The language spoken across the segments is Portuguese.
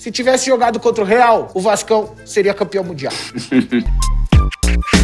Se tivesse jogado contra o Real, o Vascão seria campeão mundial.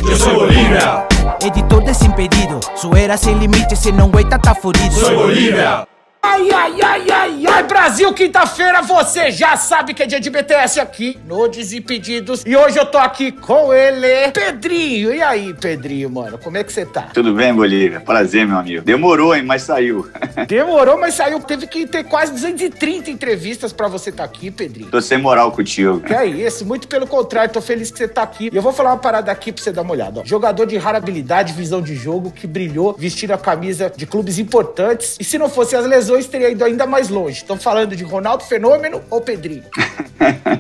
Eu sou Bolívia. Editor desimpedido, su era sem limite, se não aguenta tá fudido. Sou Bolívia. Ai, ai, ai, ai, ai, Brasil, quinta-feira, você já sabe que é dia de BTS aqui no Desimpedidos. E hoje eu tô aqui com ele, Pedrinho. E aí, Pedrinho, mano, como é que você tá? Tudo bem, Bolívia? Prazer, meu amigo. Demorou, hein, mas saiu. Demorou, mas saiu. Teve que ter quase 230 entrevistas pra você tá aqui, Pedrinho. Tô sem moral contigo. Que é isso, muito pelo contrário, tô feliz que você tá aqui. E eu vou falar uma parada aqui pra você dar uma olhada, ó. Jogador de rara habilidade, visão de jogo, que brilhou vestindo a camisa de clubes importantes. E se não fosse as lesões, teria ido ainda mais longe. Estão falando de Ronaldo Fenômeno ou Pedrinho?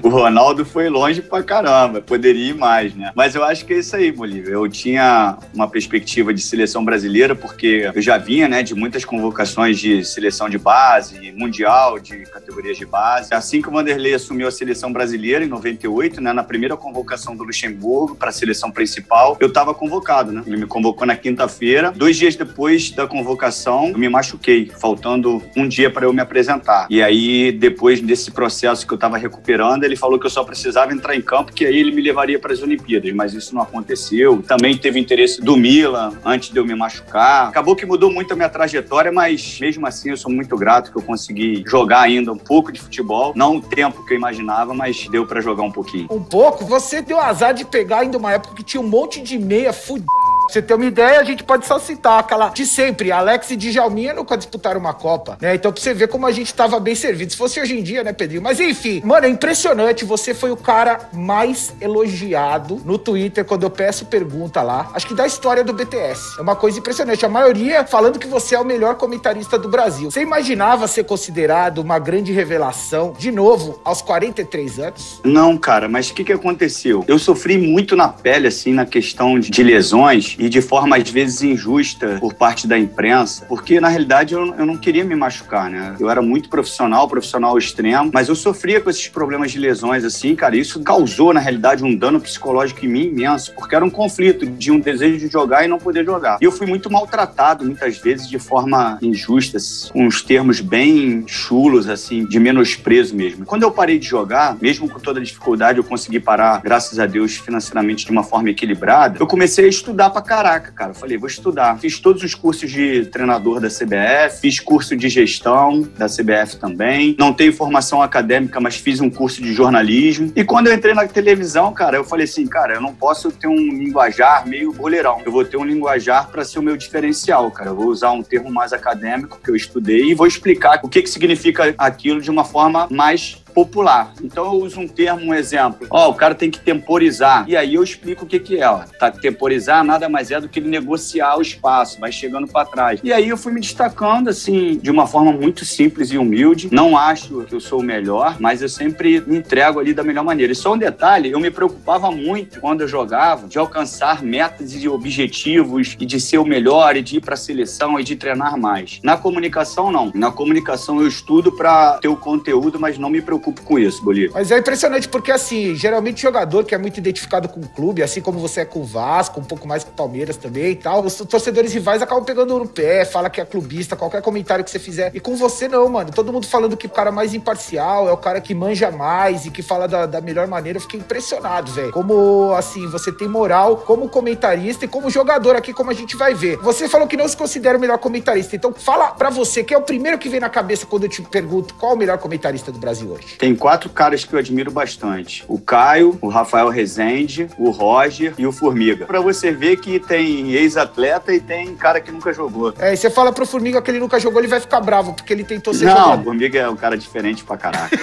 O Ronaldo foi longe pra caramba, poderia ir mais, né? Mas eu acho que é isso aí, Bolívia. Eu tinha uma perspectiva de seleção brasileira, porque eu já vinha, né, de muitas convocações de seleção de base, mundial, de categorias de base. Assim que o Vanderlei assumiu a seleção brasileira, em 98, né, na primeira convocação do Luxemburgo para a seleção principal, eu estava convocado, né? Ele me convocou na quinta-feira. 2 dias depois da convocação, eu me machuquei, faltando um dia para eu me apresentar. E aí, depois desse processo que eu estava recuperando, ele falou que eu só precisava entrar em campo, que aí ele me levaria para as Olimpíadas, mas isso não aconteceu. Também teve interesse do Milan, antes de eu me machucar. Acabou que mudou muito a minha trajetória, mas mesmo assim eu sou muito grato que eu consegui jogar ainda um pouco de futebol. Não o tempo que eu imaginava, mas deu para jogar um pouquinho. Um pouco? Você deu azar de pegar ainda uma época que tinha um monte de meia fudida. Pra você ter uma ideia, a gente pode só citar aquela de sempre, Alex e Djalminha nunca disputaram uma Copa, né? Então pra você ver como a gente tava bem servido. Se fosse hoje em dia, né, Pedrinho? Mas enfim, mano, é impressionante, você foi o cara mais elogiado no Twitter quando eu peço pergunta lá, acho que da história do BTS. É uma coisa impressionante, a maioria falando que você é o melhor comentarista do Brasil. Você imaginava ser considerado uma grande revelação, de novo, aos 43 anos? Não, cara, mas o que aconteceu? Eu sofri muito na pele, assim, na questão de lesões, e de forma, às vezes, injusta por parte da imprensa, porque, na realidade, eu não queria me machucar, né? Eu era muito profissional extremo, mas eu sofria com esses problemas de lesões, assim, cara, isso causou, na realidade, um dano psicológico em mim imenso, porque era um conflito de um desejo de jogar e não poder jogar. E eu fui muito maltratado, muitas vezes, de forma injusta, com uns termos bem chulos, assim, de menosprezo mesmo. Quando eu parei de jogar, mesmo com toda a dificuldade, eu consegui parar, graças a Deus, financeiramente, de uma forma equilibrada, eu comecei a estudar pra caraca, cara. Eu falei, vou estudar. Fiz todos os cursos de treinador da CBF, fiz curso de gestão da CBF também. Não tenho formação acadêmica, mas fiz um curso de jornalismo. E quando eu entrei na televisão, cara, eu falei assim, cara, eu não posso ter um linguajar meio boleirão. Eu vou ter um linguajar para ser o meu diferencial, cara. Eu vou usar um termo mais acadêmico que eu estudei e vou explicar o que significa aquilo de uma forma mais popular. Então eu uso um termo, um exemplo. O cara tem que temporizar. E aí eu explico o que é. Temporizar nada mais é do que ele negociar o espaço, vai chegando para trás. E aí eu fui me destacando, assim, de uma forma muito simples e humilde. Não acho que eu sou o melhor, mas eu sempre me entrego ali da melhor maneira. E só um detalhe, eu me preocupava muito quando eu jogava de alcançar metas e objetivos e de ser o melhor e de ir para a seleção e de treinar mais. Na comunicação, não. Na comunicação eu estudo para ter o conteúdo, mas não me preocupo com isso, Bolívia. Mas é impressionante porque, assim, geralmente jogador que é muito identificado com o clube, assim como você é com o Vasco, um pouco mais com o Palmeiras também e tal, os torcedores rivais acabam pegando no pé, fala que é clubista, qualquer comentário que você fizer. E com você não, mano. Todo mundo falando que o cara mais imparcial é o cara que manja mais e que fala da melhor maneira. Eu fiquei impressionado, velho. Como, assim, você tem moral como comentarista e como jogador aqui, como a gente vai ver. Você falou que não se considera o melhor comentarista. Então fala pra você, que é o primeiro que vem na cabeça quando eu te pergunto qual é o melhor comentarista do Brasil hoje. Tem 4 caras que eu admiro bastante. O Caio, o Rafael Rezende, o Roger e o Formiga. Pra você ver que tem ex-atleta e tem cara que nunca jogou. E você fala pro Formiga que ele nunca jogou, ele vai ficar bravo, porque ele tentou ser jogador. jogador. O Formiga é um cara diferente pra caraca.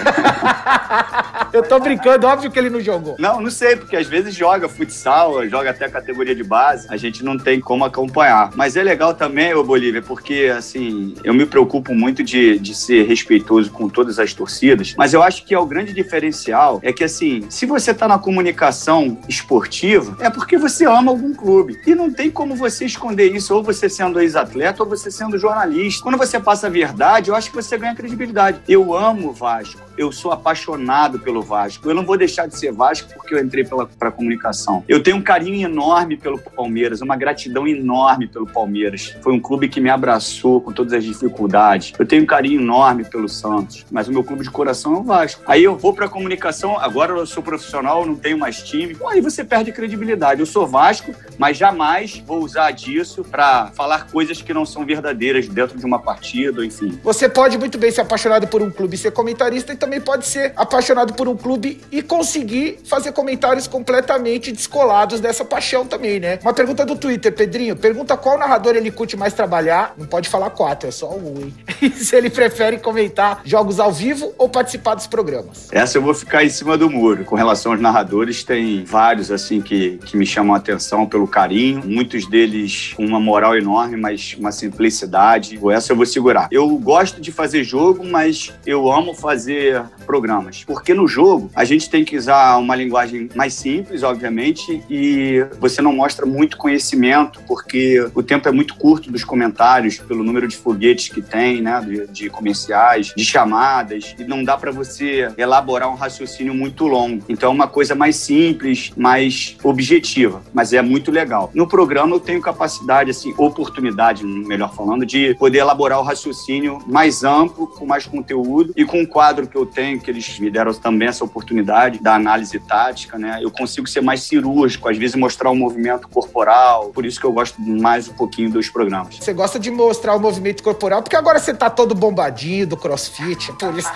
Eu tô brincando, óbvio que ele não jogou. Não sei, porque às vezes joga futsal, joga até a categoria de base, a gente não tem como acompanhar. Mas é legal também, ô Bolívia, porque, assim, eu me preocupo muito de ser respeitoso com todas as torcidas, mas eu acho que é o grande diferencial é que, assim, se você tá na comunicação esportiva, é porque você ama algum clube. E não tem como você esconder isso, ou você sendo ex-atleta, ou você sendo jornalista. Quando você passa a verdade, eu acho que você ganha credibilidade. Eu amo o Vasco. eu sou apaixonado pelo Vasco. Eu não vou deixar de ser Vasco porque eu entrei para comunicação. Eu tenho um carinho enorme pelo Palmeiras, uma gratidão enorme pelo Palmeiras. Foi um clube que me abraçou com todas as dificuldades. Eu tenho um carinho enorme pelo Santos, mas o meu clube de coração é o Vasco. Aí eu vou para comunicação, agora eu sou profissional, não tenho mais time. Aí você perde credibilidade. Eu sou Vasco, mas jamais vou usar disso para falar coisas que não são verdadeiras dentro de uma partida, enfim. Você pode muito bem ser apaixonado por um clube e ser comentarista, e também pode ser apaixonado por um clube e conseguir fazer comentários completamente descolados dessa paixão também, né? Uma pergunta do Twitter, Pedrinho. Pergunta qual narrador ele curte mais trabalhar. Não pode falar 4, é só um, hein? E se ele prefere comentar jogos ao vivo ou participar dos programas. Essa eu vou ficar em cima do muro. Com relação aos narradores, tem vários, assim, que me chamam a atenção pelo carinho. Muitos deles com uma moral enorme, mas uma simplicidade. Essa eu vou segurar. Eu gosto de fazer jogo, mas eu amo fazer programas. Porque no jogo, a gente tem que usar uma linguagem mais simples, obviamente, e você não mostra muito conhecimento, porque o tempo é muito curto dos comentários, pelo número de foguetes que tem, né, de comerciais, de chamadas, e não dá para você elaborar um raciocínio muito longo. Então é uma coisa mais simples, mais objetiva, mas é muito legal. No programa eu tenho capacidade, assim, oportunidade, melhor falando, de poder elaborar o raciocínio mais amplo, com mais conteúdo, e com o quadro que eu tenho, que eles me deram também essa oportunidade da análise tática, né, eu consigo ser mais cirúrgico, às vezes mostrar um movimento corporal, por isso que eu gosto mais um pouquinho dos programas. Você gosta de mostrar o movimento corporal, porque agora você tá todo bombadinho do crossfit, por isso.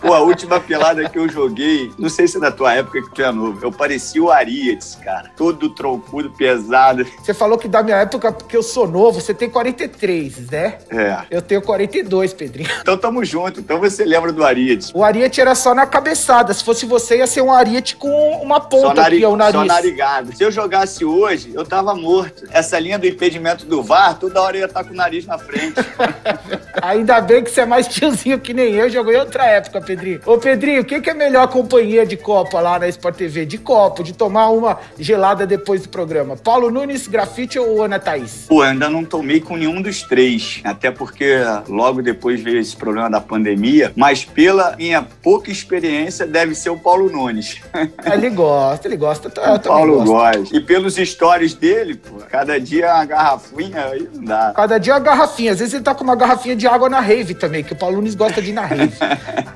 Pô, a última pelada que eu joguei, não sei se é da tua época que tu é novo, eu parecia o Arias, cara, todo troncudo, pesado. Você falou que da minha época, porque eu sou novo, você tem 43, né? É. Eu tenho 42, Pedrinho. Então tamo junto, então você lembra do Arias. O Ariete era só na cabeçada, se fosse você ia ser um Ariete com uma ponta aqui ao nariz. Só narigado. Se eu jogasse hoje, eu tava morto. Essa linha do impedimento do VAR, toda hora eu ia estar com o nariz na frente. Ainda bem que você é mais tiozinho que nem eu, jogou em outra época, Pedrinho. Ô, Pedrinho, quem que é melhor companhia de Copa lá na Sport TV? De copo, de tomar uma gelada depois do programa? Paulo Nunes, Grafite ou Ana Thaís? Pô, ainda não tomei com nenhum dos três, até porque logo depois veio esse problema da pandemia, mas pela minha pouca experiência, deve ser o Paulo Nunes. Ele gosta. O Paulo gosta. E pelos stories dele, pô, cada dia uma garrafinha, aí não dá. Cada dia uma garrafinha. Às vezes ele tá com uma garrafinha de água na rave também, que o Paulo Nunes gosta de ir na rave.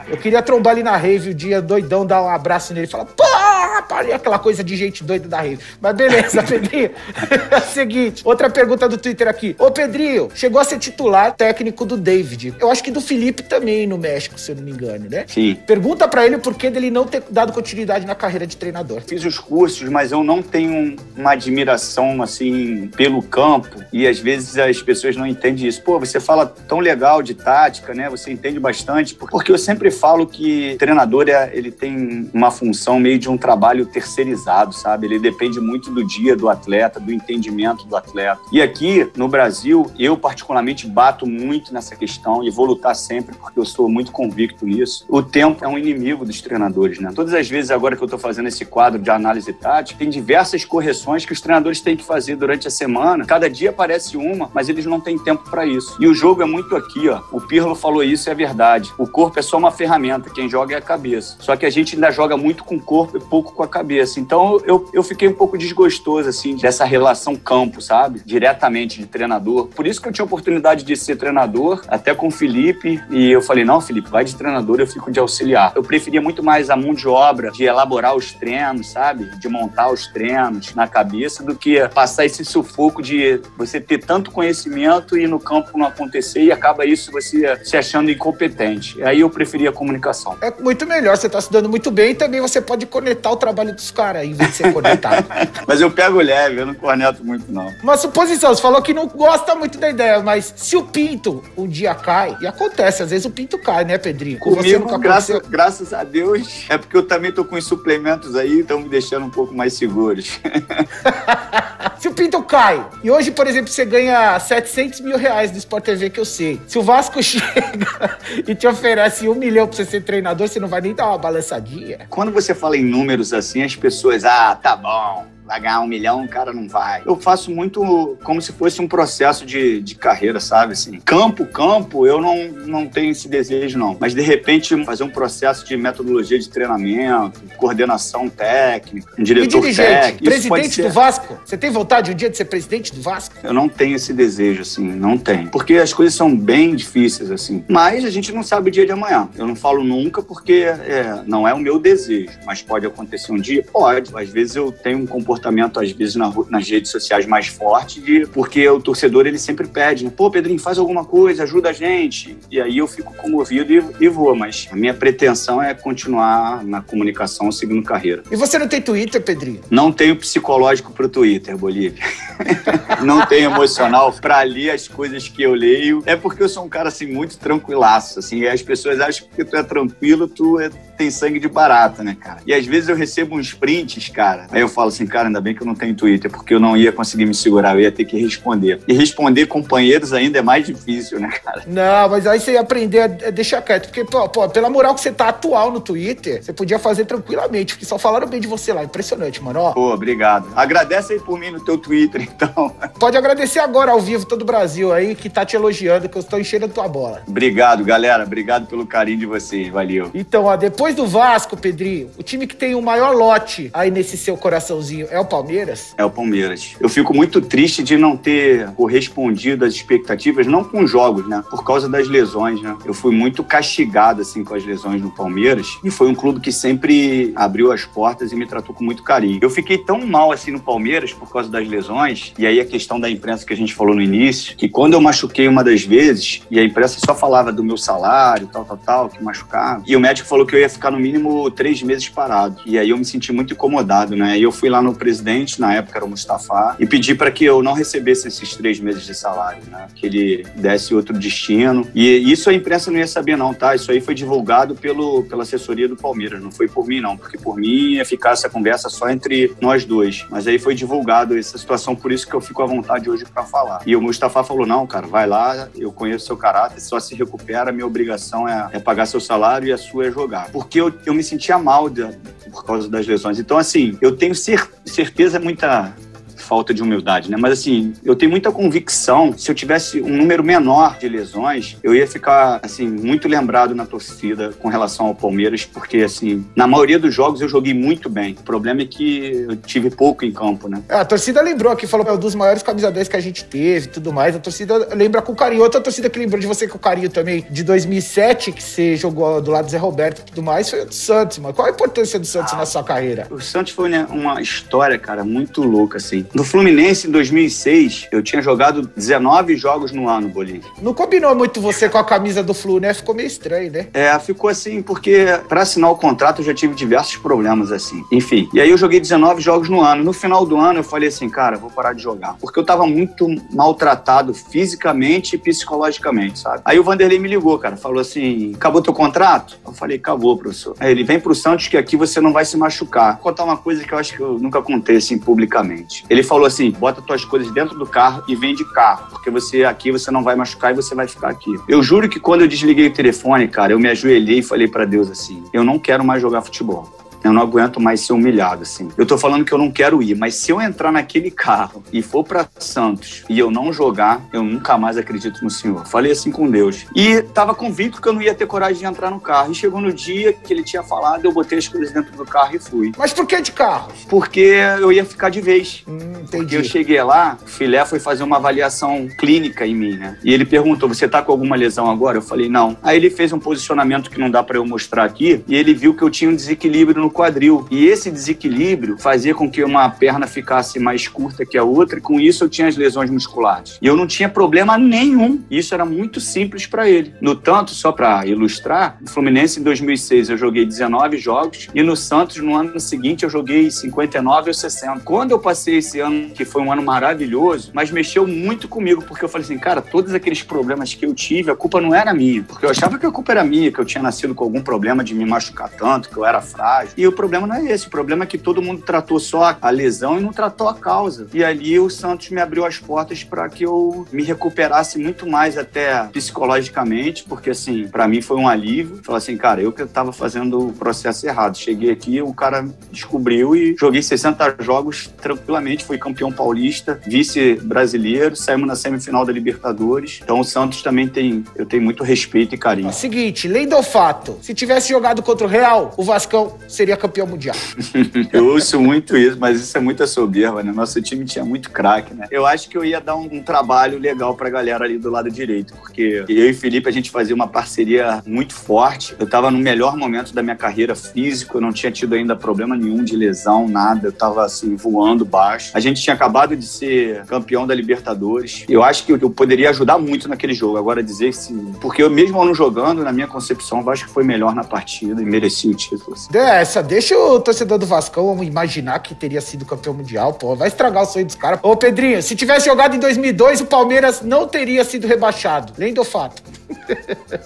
Eu queria trombar ele na rave o dia doidão, dar um abraço nele e falar, parei, aquela coisa de gente doida da rave. Mas beleza, Pedrinho. É o seguinte, outra pergunta do Twitter aqui. Ô, Pedrinho, chegou a ser titular técnico do David. Eu acho que do Felipe também no México, se eu não me engano, né? Sim. Pergunta pra ele o porquê dele não ter dado continuidade na carreira de treinador. Fiz os cursos, mas eu não tenho uma admiração, assim, pelo campo, e às vezes as pessoas não entendem isso. Pô, você fala tão legal de tática, né? Você entende bastante, porque eu sempre falo que treinador, ele tem uma função meio de um trabalho terceirizado, sabe? Ele depende muito do dia do atleta, do entendimento do atleta. E aqui, no Brasil, eu particularmente bato muito nessa questão e vou lutar sempre, porque eu sou muito convicto nisso. O tempo é um inimigo dos treinadores, né? Todas as vezes agora que eu tô fazendo esse quadro de análise tática, tem diversas correções que os treinadores têm que fazer durante a semana. Cada dia aparece uma, mas eles não têm tempo para isso. E o jogo é muito aqui, ó. O Pirlo falou isso, é verdade. O corpo é só uma ferramenta, quem joga é a cabeça. Só que a gente ainda joga muito com o corpo e pouco com a cabeça. Então eu fiquei um pouco desgostoso, assim, dessa relação campo, sabe? Diretamente de treinador. Por isso que eu tinha oportunidade de ser treinador, até com o Felipe, e eu falei, não, Felipe, vai de treinador, eu fico de auxiliar. Eu preferia muito mais a mão de obra, de elaborar os treinos, sabe? De montar os treinos na cabeça, do que passar esse sufoco de você ter tanto conhecimento e no campo não acontecer, e acaba isso você se achando incompetente. Aí eu preferia a comunicação. É muito melhor, você tá se dando muito bem, e também você pode conectar o trabalho dos caras, em vez de ser conectado. Mas eu pego leve, eu não corneto muito, não. Uma suposição, você falou que não gosta muito da ideia, mas se o Pinto um dia cai, e acontece, às vezes o Pinto cai, né, Pedrinho? Comigo, graças a Deus, é porque eu também tô com os suplementos aí, estão me deixando um pouco mais seguros. Se o Pinto cai, e hoje, por exemplo, você ganha 700 mil reais do Sport TV, que eu sei. Se o Vasco chega e te oferece 1 milhão pra você ser treinador, você não vai nem dar uma balançadinha? Quando você fala em números assim, as pessoas, tá bom. vai ganhar 1 milhão, o cara não vai. Eu faço muito como se fosse um processo de carreira, sabe? Assim, campo, eu não tenho esse desejo, não. Mas, de repente, fazer um processo de metodologia de treinamento, coordenação técnica, um diretor técnico. Presidente do Vasco? Você tem vontade um dia de ser presidente do Vasco? Eu não tenho esse desejo, assim, não tenho. Porque as coisas são bem difíceis, assim. Mas a gente não sabe o dia de amanhã. Eu não falo nunca porque não é o meu desejo. Mas pode acontecer um dia? Pode. Às vezes eu tenho um comportamento, às vezes, nas redes sociais mais forte, porque o torcedor, ele sempre pede, né? Pô, Pedrinho, faz alguma coisa, ajuda a gente. E aí eu fico comovido e vou. Mas a minha pretensão é continuar na comunicação, seguindo carreira. E você não tem Twitter, Pedrinho? Não tenho psicológico pro Twitter, Bolívia. Não tenho emocional pra ler as coisas que eu leio. É porque eu sou um cara, assim, muito tranquilaço, assim. E as pessoas acham que tu é tranquilo, tem sangue de barata, né, cara? E às vezes eu recebo uns prints, cara. Aí eu falo assim, cara, ainda bem que eu não tenho Twitter, porque eu não ia conseguir me segurar, eu ia ter que responder. E responder companheiros ainda é mais difícil, né, cara? Não, mas aí você ia aprender a deixar quieto. Porque, pô, pela moral que você tá atual no Twitter, você podia fazer tranquilamente, porque só falaram bem de você lá. Impressionante, mano. Ó. Pô, obrigado. Agradece aí por mim no teu Twitter, então. Pode agradecer agora ao vivo todo o Brasil aí, que tá te elogiando, que eu estou enchendo a tua bola. Obrigado, galera. Obrigado pelo carinho de vocês. Valeu. Então, ó, depois do Vasco, Pedrinho, o time que tem o maior lote aí nesse seu coraçãozinho é o Palmeiras? É o Palmeiras. Eu fico muito triste de não ter correspondido às expectativas, não com jogos, né? Por causa das lesões, né? Eu fui muito castigado, assim, com as lesões no Palmeiras e foi um clube que sempre abriu as portas e me tratou com muito carinho. Eu fiquei tão mal, assim, no Palmeiras por causa das lesões, e aí a questão da imprensa que a gente falou no início, que quando eu machuquei uma das vezes, e a imprensa só falava do meu salário, tal, que machucava, e o médico falou que eu ia ficar no mínimo 3 meses parado. E aí eu me senti muito incomodado, né? E eu fui lá no presidente, na época era o Mustafa, e pedi para que eu não recebesse esses 3 meses de salário, né? Que ele desse outro destino. E isso a imprensa não ia saber não, tá? Isso aí foi divulgado pela assessoria do Palmeiras, não foi por mim não, porque por mim ia ficar essa conversa só entre nós dois. Mas aí foi divulgado essa situação, por isso que eu fico à vontade hoje para falar. E o Mustafa falou, não, cara, vai lá, eu conheço seu caráter, só se recupera, minha obrigação é pagar seu salário e a sua é jogar. Porque eu me sentia mal por causa das lesões. Então, assim, eu tenho certeza, muita falta de humildade, né? Mas, assim, eu tenho muita convicção, se eu tivesse um número menor de lesões, eu ia ficar, assim, muito lembrado na torcida com relação ao Palmeiras, porque, assim, na maioria dos jogos eu joguei muito bem. O problema é que eu tive pouco em campo, né? A torcida lembrou aqui, falou que é um dos maiores camisa 10 que a gente teve e tudo mais. A torcida lembra com carinho. Outra torcida que lembrou de você com carinho também, de 2007, que você jogou do lado do Zé Roberto e tudo mais, foi o do Santos, mano. Qual a importância do Santos na sua carreira? O Santos foi, né, uma história, cara, muito louca, assim. No Fluminense, em 2006, eu tinha jogado 19 jogos no ano, Bolívia. Não combinou muito você com a camisa do Flu, né? Ficou meio estranho, né? Ficou assim, porque pra assinar o contrato eu já tive diversos problemas, assim. Enfim, e aí eu joguei 19 jogos no ano. No final do ano eu falei assim, cara, vou parar de jogar. Porque eu tava muito maltratado fisicamente e psicologicamente, sabe? Aí o Vanderlei me ligou, cara, falou assim, acabou teu contrato? Eu falei, acabou, professor. Aí ele, vem pro Santos que aqui você não vai se machucar. Vou contar uma coisa que eu acho que eu nunca contei, assim, publicamente. Ele falou assim, bota tuas coisas dentro do carro e vem de carro, porque aqui você não vai machucar e você vai ficar aqui. Eu juro que quando eu desliguei o telefone, cara, eu me ajoelhei e falei pra Deus assim, eu não quero mais jogar futebol. Eu não aguento mais ser humilhado, assim. Eu tô falando que eu não quero ir, mas se eu entrar naquele carro e for pra Santos e eu não jogar, eu nunca mais acredito no Senhor. Falei assim com Deus. E tava convicto que eu não ia ter coragem de entrar no carro. E chegou no dia que ele tinha falado, eu botei as coisas dentro do carro e fui. Mas por que de carro? Porque eu ia ficar de vez. Entendi. Porque eu cheguei lá, o Filé foi fazer uma avaliação clínica em mim, né? E ele perguntou, você tá com alguma lesão agora? Eu falei, não. Aí ele fez um posicionamento que não dá pra eu mostrar aqui, e ele viu que eu tinha um desequilíbrio no quadril. E esse desequilíbrio fazia com que uma perna ficasse mais curta que a outra, e com isso eu tinha as lesões musculares. E eu não tinha problema nenhum. Isso era muito simples para ele. No tanto, só para ilustrar, no Fluminense em 2006 eu joguei 19 jogos, e no Santos no ano seguinte eu joguei 59 ou 60. Quando eu passei esse ano, que foi um ano maravilhoso, mas mexeu muito comigo, porque eu falei assim, cara, todos aqueles problemas que eu tive, a culpa não era minha. Porque eu achava que a culpa era minha, que eu tinha nascido com algum problema de me machucar tanto, que eu era frágil. E o problema não é esse, o problema é que todo mundo tratou só a lesão e não tratou a causa. E ali o Santos me abriu as portas para que eu me recuperasse muito mais até psicologicamente, porque assim, para mim foi um alívio. Falar assim, cara, eu que tava fazendo o processo errado. Cheguei aqui, o cara descobriu e joguei 60 jogos tranquilamente, fui campeão paulista, vice-brasileiro, saímos na semifinal da Libertadores. Então o Santos também eu tenho muito respeito e carinho. É o seguinte, lei do fato, se tivesse jogado contra o Real, o Vascão seria campeão mundial. Eu ouço muito isso, mas isso é muita soberba, né? Nosso time tinha muito craque, né? Eu acho que eu ia dar um trabalho legal pra galera ali do lado direito, porque eu e Felipe, a gente fazia uma parceria muito forte. Eu tava no melhor momento da minha carreira física, eu não tinha tido ainda problema nenhum de lesão, nada. Eu tava, assim, voando baixo. A gente tinha acabado de ser campeão da Libertadores. Eu acho que eu poderia ajudar muito naquele jogo. Agora dizer se... Porque eu mesmo não jogando, na minha concepção, eu acho que foi melhor na partida e merecia o título. Assim. Deixa o torcedor do Vascão imaginar que teria sido campeão mundial, pô. Vai estragar o sonho dos caras. Ô, Pedrinho, se tivesse jogado em 2002, o Palmeiras não teria sido rebaixado. Lei do fato.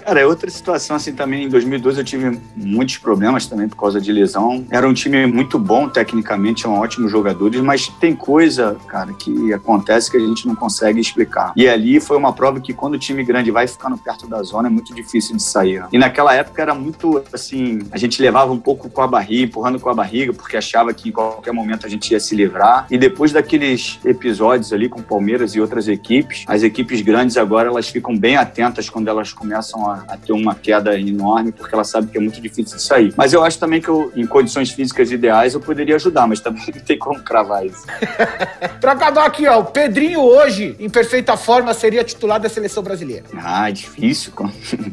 Cara, é outra situação assim também. Em 2002 eu tive muitos problemas também por causa de lesão. Era um time muito bom tecnicamente, são ótimos jogadores, mas tem coisa, cara, que acontece que a gente não consegue explicar. E ali foi uma prova que quando o time grande vai ficando perto da zona é muito difícil de sair. E naquela época era muito assim, a gente levava um pouco com a barriga, empurrando com a barriga, porque achava que em qualquer momento a gente ia se livrar. E depois daqueles episódios ali com o Palmeiras e outras equipes, as equipes grandes agora elas ficam bem atentas quando elas começam a ter uma queda enorme, porque elas sabem que é muito difícil de sair. Mas eu acho também que em condições físicas ideais, eu poderia ajudar, mas também não tem como cravar isso. Pra acabar aqui, ó, o Pedrinho hoje, em perfeita forma, seria titular da seleção brasileira. Difícil.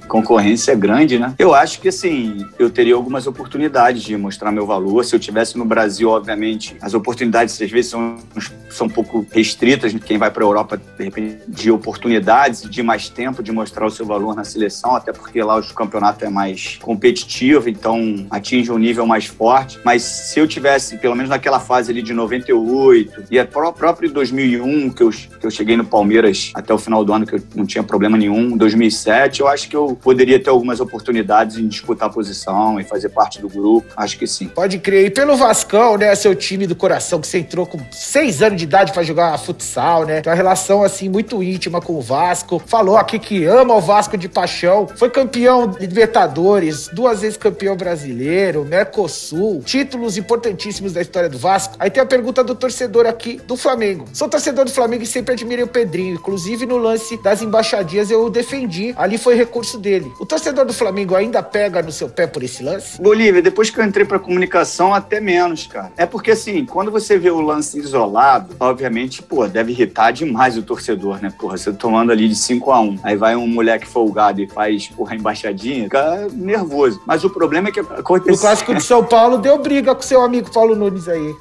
Concorrência é grande, né? Eu acho que, assim, eu teria algumas oportunidades de mostrar meu valor. Se eu tivesse no Brasil, obviamente, as oportunidades, às vezes, são um pouco restritas. Quem vai pra Europa, de repente, de oportunidades, de mais tempo, de mostrar o seu valor na seleção, até porque lá o campeonato é mais competitivo, então atinge um nível mais forte. Mas se eu tivesse, pelo menos naquela fase ali de 98 e a própria 2001, que eu cheguei no Palmeiras até o final do ano, que eu não tinha problema nenhum, 2007, eu acho que eu poderia ter algumas oportunidades em disputar a posição e fazer parte do grupo. Acho que sim. Pode crer. E pelo Vascão, né, seu time do coração, que você entrou com 6 anos de idade pra jogar futsal, né? Tem uma relação, assim, muito íntima com o Vasco. Falou aqui que ama o Vasco de paixão. Foi campeão de Libertadores, 2 vezes campeão brasileiro, Mercosul, títulos importantíssimos da história do Vasco. Aí tem a pergunta do torcedor aqui do Flamengo. Sou torcedor do Flamengo e sempre admirei o Pedrinho. Inclusive no lance das embaixadinhas eu o defendi. Ali foi recurso dele. O torcedor do Flamengo ainda pega no seu pé por esse lance? Bolívia, depois que eu entrei pra comunicação, até menos, cara. É porque, assim, quando você vê o lance isolado, obviamente, deve irritar demais o torcedor, né? Você tomando ali de 5-1. Aí vai um moleque folgado e faz, embaixadinha, fica nervoso. Mas o problema é que aconteceu... No clássico de São Paulo deu briga com seu amigo Paulo Nunes aí.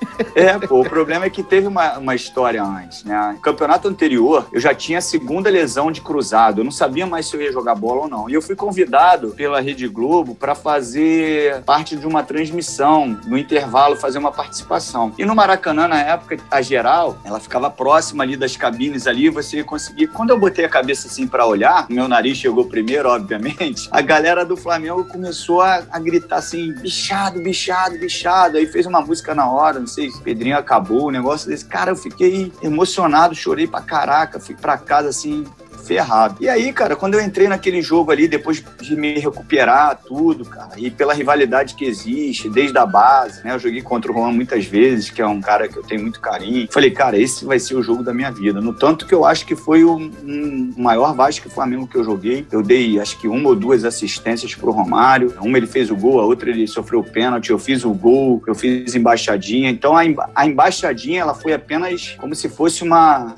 O problema é que teve uma história antes, né? No campeonato anterior, eu já tinha a 2ª lesão de cruzado. Eu não sabia mais se eu ia jogar bola ou não. E eu fui convidado pela Rede Globo para fazer parte de uma transmissão, no intervalo, fazer uma participação. E no Maracanã, na época, a geral, ela ficava próxima ali das cabines ali, você conseguia... Quando eu botei a cabeça assim para olhar, meu nariz chegou primeiro, obviamente, a galera do Flamengo começou a gritar assim, bichado, bichado, bichado. Aí fez uma música na hora, não sei se Pedrinho acabou, um negócio desse. Cara, eu fiquei emocionado, chorei pra caraca, fui pra casa assim... ferrado. E aí, cara, quando eu entrei naquele jogo ali, depois de me recuperar tudo, cara, e pela rivalidade que existe, desde a base, né? Eu joguei contra o Juan muitas vezes, que é um cara que eu tenho muito carinho. Falei, cara, esse vai ser o jogo da minha vida. No tanto que eu acho que foi o maior Vasco e Flamengo que eu joguei. Eu dei, acho que 1 ou 2 assistências pro Romário. Uma ele fez o gol, a outra ele sofreu o pênalti. Eu fiz o gol, eu fiz embaixadinha. Então a embaixadinha, ela foi apenas como se fosse uma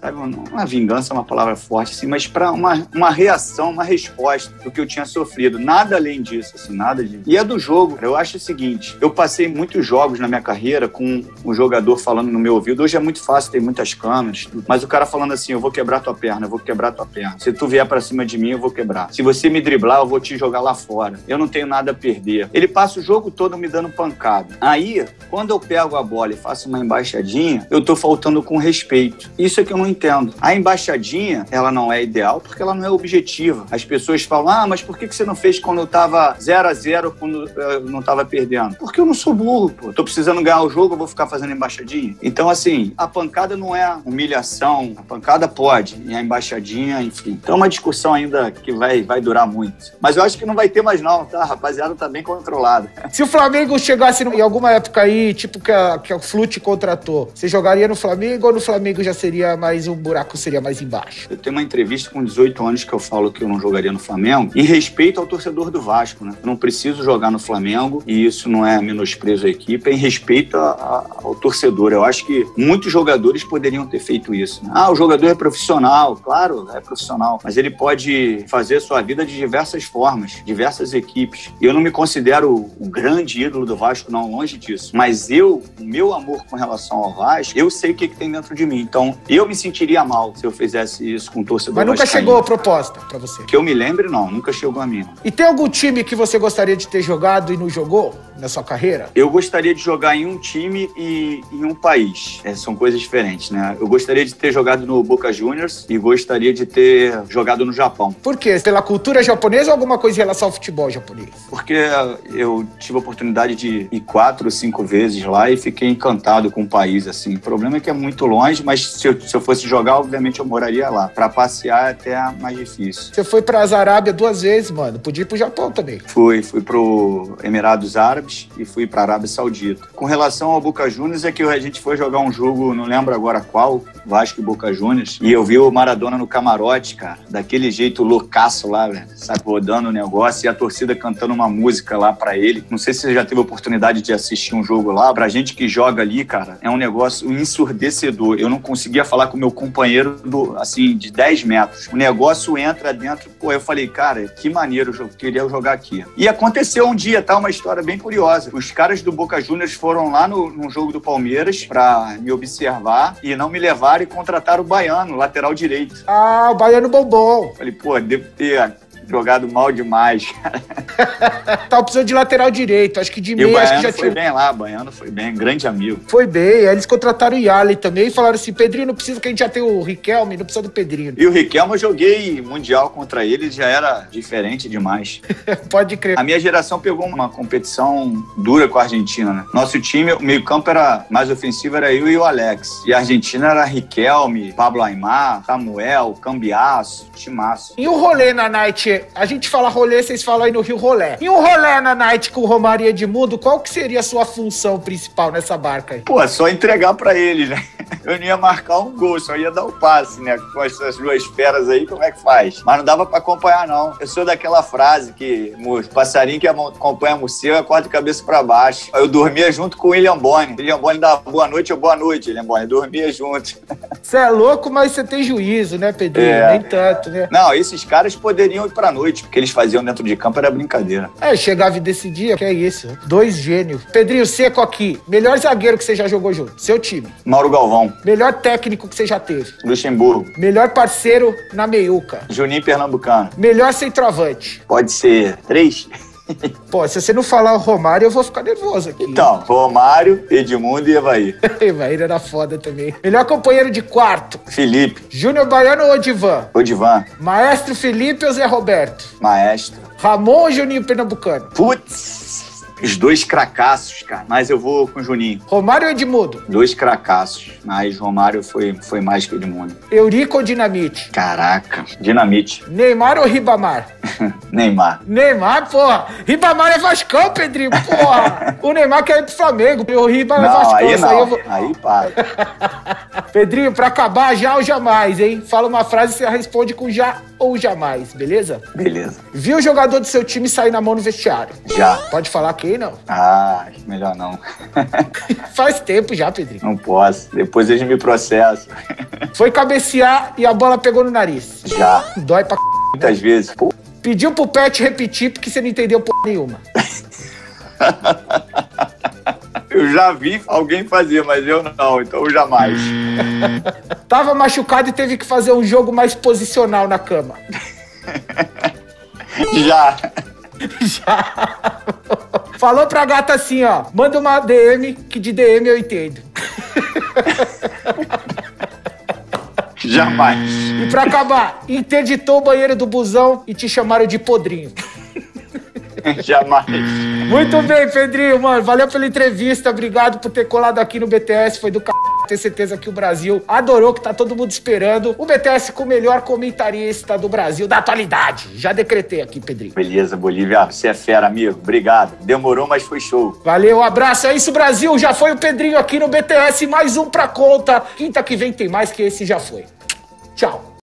vingança, é uma palavra forte, assim, mas para uma reação, uma resposta do que eu tinha sofrido. Nada além disso, assim, nada disso. E é do jogo, eu acho o seguinte, eu passei muitos jogos na minha carreira com um jogador falando no meu ouvido. Hoje é muito fácil, tem muitas câmeras, mas o cara falando assim, eu vou quebrar tua perna, eu vou quebrar tua perna. Se tu vier pra cima de mim, eu vou quebrar. Se você me driblar, eu vou te jogar lá fora. Eu não tenho nada a perder. Ele passa o jogo todo me dando pancada. Aí, quando eu pego a bola e faço uma embaixadinha, eu tô faltando com respeito. Isso é que eu não entendo. A embaixadinha, ela não é ideal, ideal porque ela não é objetiva. As pessoas falam, mas por que você não fez quando eu tava 0-0, quando eu não tava perdendo? Porque eu não sou burro, pô. Tô precisando ganhar o jogo, eu vou ficar fazendo embaixadinha. Então, assim, a pancada não é humilhação, a pancada pode, e a embaixadinha, enfim. Então é uma discussão ainda que vai durar muito. Mas eu acho que não vai ter mais não, tá? A rapaziada tá bem controlada. Se o Flamengo chegasse em alguma época aí, tipo que o Flu te contratou, você jogaria no Flamengo ou no Flamengo já seria mais, o buraco seria mais embaixo? Eu tenho uma entrevista com 18 anos que eu falo que eu não jogaria no Flamengo, em respeito ao torcedor do Vasco, né? Eu não preciso jogar no Flamengo, e isso não é menosprezo à equipe, é em respeito ao torcedor. Eu acho que muitos jogadores poderiam ter feito isso, né? O jogador é profissional, claro, é profissional, mas ele pode fazer a sua vida de diversas formas, diversas equipes. Eu não me considero o grande ídolo do Vasco, não, longe disso, mas o meu amor com relação ao Vasco, eu sei o que tem dentro de mim, então eu me sentiria mal se eu fizesse isso com o torcedor. Mas nunca chegou a proposta pra você? Que eu me lembre, não, nunca chegou a mim. E tem algum time que você gostaria de ter jogado e não jogou na sua carreira? Eu gostaria de jogar em um time e em um país. São coisas diferentes, né? Eu gostaria de ter jogado no Boca Juniors e gostaria de ter jogado no Japão. Por quê? Pela cultura japonesa ou alguma coisa em relação ao futebol japonês? Porque eu tive a oportunidade de ir 4 ou 5 vezes lá e fiquei encantado com o país, assim. O problema é que é muito longe, mas se eu fosse jogar, obviamente eu moraria lá. Pra passear é até mais difícil. Você foi pra Arábia 2 vezes, mano. Podia ir pro Japão também. Fui pro Emirados Árabes e fui pra Arábia Saudita. Com relação ao Boca Juniors, é que a gente foi jogar um jogo, não lembro agora qual, Vasco e Boca Juniors, e eu vi o Maradona no camarote, cara, daquele jeito loucaço lá, velho, sabe, rodando o negócio, e a torcida cantando uma música lá pra ele. Não sei se você já teve a oportunidade de assistir um jogo lá. Pra gente que joga ali, cara, é um negócio ensurdecedor. Eu não conseguia falar com o meu companheiro assim, de 10 metros. O negócio entra dentro, eu falei, cara, que maneiro, eu queria jogar aqui. E aconteceu um dia, tá, uma história bem curiosa. Os caras do Boca Juniors foram lá no jogo do Palmeiras pra me observar e não me levaram e contrataram o Baiano, lateral direito. O Baiano bombom. Falei, devo ter jogado mal demais, cara. Tá precisando de lateral direito, acho que de meia, acho que já tinha... bem lá, Baiano foi bem, grande amigo. Foi bem, aí eles contrataram o Yali também e falaram assim, Pedrinho, não precisa, que a gente já tem o Riquelme, não precisa do Pedrinho. E o Riquelme, eu joguei Mundial contra ele, já era diferente demais. Pode crer. A minha geração pegou uma competição dura com a Argentina, né? Nosso time, o meio-campo era mais ofensivo, era eu e o Alex. E a Argentina era Riquelme, Pablo Aimar, Samuel, Cambiasso, timaço. E o rolê na night? A gente fala rolê, vocês falam aí no Rio rolê. E um rolê na night com o Romário e Edmundo, qual que seria a sua função principal nessa barca aí? Só entregar pra eles, né? Eu não ia marcar um gol, só ia dar o passe, né? Com essas duas feras aí, como é que faz? Mas não dava pra acompanhar, não. Eu sou daquela frase que o passarinho que acompanha morcego acorda de cabeça pra baixo. Eu dormia junto com o William Bonner. O William Bonner dava boa noite, William Bonner. Dormia junto. Você é louco, mas você tem juízo, né, Pedrinho? Nem tanto, né? Não, esses caras poderiam ir pra noite. O que eles faziam dentro de campo era brincadeira. Chegava e decidia, que é isso. 2 gênios. Pedrinho, seco aqui. Melhor zagueiro que você já jogou junto. Seu time. Mauro Galvão. Melhor técnico que você já teve. Luxemburgo. Melhor parceiro na meiuca. Juninho Pernambucano. Melhor centroavante. Pode ser 3? Se você não falar o Romário, eu vou ficar nervoso aqui. Então, Romário, Edmundo e Evair. Evair era foda também. Melhor companheiro de quarto. Felipe. Júnior Baiano ou Odivan? Odivan. Maestro Felipe ou Zé Roberto? Maestro. Ramon ou Juninho Pernambucano? Putz, os 2 cracassos, cara. Mas eu vou com o Juninho. Romário ou Edmundo? 2 cracassos. Mas Romário foi mais que o Edmundo. Eurico ou Dinamite? Caraca, Dinamite. Neymar ou Ribamar? Neymar. Neymar, porra. Ribamar é Vascão, Pedrinho, porra. O Neymar quer ir pro Flamengo. O Ribamar é Vascão. Aí não, aí para. Pedrinho, pra acabar, já ou jamais, hein? Fala uma frase e você responde com já ou jamais, beleza? Beleza. Viu o jogador do seu time sair na mão no vestiário? Já. Pode falar quem não? Melhor não. Faz tempo já, Pedrinho. Não posso. Depois eles me processam. Foi cabecear e a bola pegou no nariz? Já. Dói pra muitas vezes. Pediu pro Pet repetir porque você não entendeu porra nenhuma. Eu já vi alguém fazer, mas eu não, então jamais. Tava machucado e teve que fazer um jogo mais posicional na cama. Já. Falou pra gata assim, manda uma DM, que de DM eu entendo. Jamais. E pra acabar, interditou o banheiro do busão e te chamaram de podrinho. Jamais. Muito bem, Pedrinho, mano. Valeu pela entrevista. Obrigado por ter colado aqui no BTS. Foi do c... Tenho certeza que o Brasil adorou, que tá todo mundo esperando. O BTS com o melhor comentarista do Brasil, da atualidade. Já decretei aqui, Pedrinho. Beleza, Bolívia. Você é fera, amigo. Obrigado. Demorou, mas foi show. Valeu, um abraço. É isso, Brasil. Já foi o Pedrinho aqui no BTS. Mais um pra conta. Quinta que vem tem mais, que esse já foi. Tchau.